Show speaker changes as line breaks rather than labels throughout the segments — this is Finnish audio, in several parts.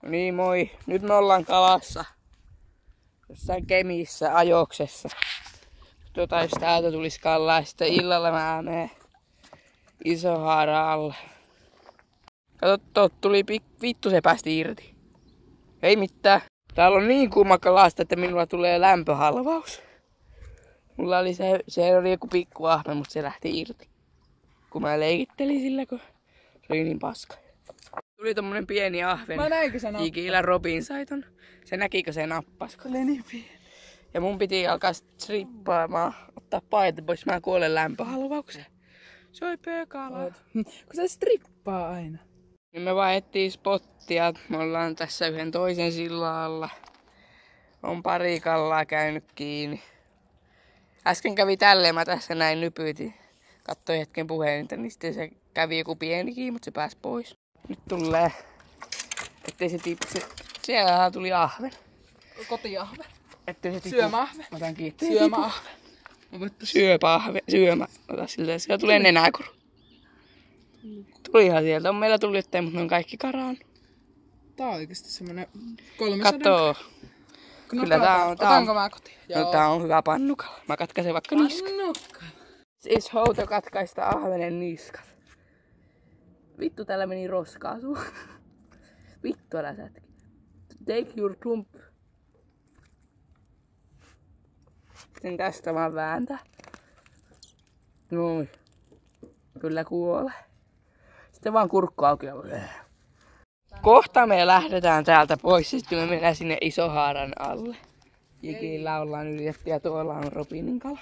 No niin, moi. Nyt me ollaan kalassa. Jossain Kemissä ajoksessa. Jos täältä tulisi kalaa ja sitten illalla mä menen Isohaara alle. Kato, tuli vittu se päästi irti. Ei mitään. Täällä on niin kuuma kalasta, että minulla tulee lämpöhalvaus. Mulla oli se oli joku pikkuahme, mutta se lähti irti. Kun mä leikittelin sillä, kun se oli niin paska. Tuli tommonen pieni ahven.
Mä näinkö se nappasi?
Jikillä Robin sai ton. Se näkikö se nappasko?
Se oli niin pieni.
Ja mun piti alkaa strippaamaan, ottaa paita pois, mä kuolen lämpöhalvaukseen. Se oli pökala.
Kun se strippaa aina.
Niin me vaihdettiin spottia. Me ollaan tässä yhden toisen sillan alla. On pari kallaa käynyt kiinni. Äsken kävi tälleen, mä tässä näin nypyytin. Katsoin hetken puhelinta, niin sitten se kävi joku pieni kiinni, mutta se pääsi pois. Nyt tulee, ettei se tipsi. Siellä tuli ahven.
Kotiahve.
Ettei se tipsi.
Syömäahve.
Mä otan kiinni.
Syömäahve.
Syöpäahve. Syömä. Ota siltä. Siellä tulee nenäkuru. Tulihan sieltä. On meillä tullut jotain, mutta ne on kaikki karaan.
Tää on oikeesti semmonen 300.
Katoo. Kyllä tää on.
Otanko mä kotiin?
No, tää on hyvä pannukala. Mä katkaisen vaikka niskan.
Pannukala.
Siis Houto katkaista ahvenen niskat. Vittu, täällä meni roskaa suu. Vittu, älä sätki. Take your klump. Sitten tästä vaan vääntää. Noin. Kyllä kuolee. Sitten vaan kurkku auki. Kohta me lähdetään täältä pois. Sitten me mennään sinne Isohaaran alle. Jikillä ollaan ylitetty ja tuolla on Robinin kala.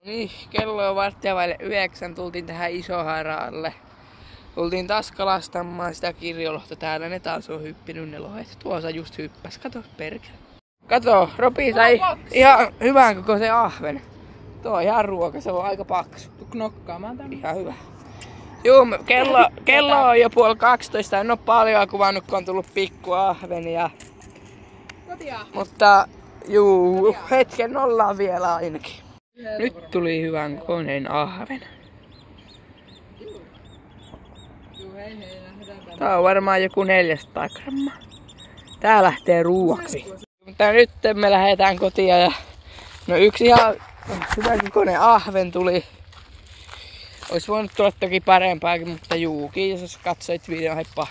Niin, kello on 8:15. Tultiin tähän Isohaaraalle. Tultiin taas kalastamaan sitä kirjolohta täällä. Ne taas on hyppinyt ne lohet. Tuossa just hyppäs. Kato perkele. Kato, Robi sai ihan hyvän kokoisen ahven. Tuo on ihan ruoka, se on aika paksu.
Tuu knokkaamaan tänne.
Ihan hyvä. Juu, kello on jo 11:30. En oo paljon kuvannut, kun on tullut pikku ahven. Mutta juu, hetken ollaan vielä ainakin. Nyt tuli hyvän koneen ahven. Tää on varmaan joku 400 grammaa. Tää lähtee ruuaksi. Mutta nyt me lähdetään kotiin ja no yksi ihan hyvä kokoinen ahven tuli. Ois voinut tulla toki parempaakin, mutta juu, kiitos jos katsoit videon, heippa.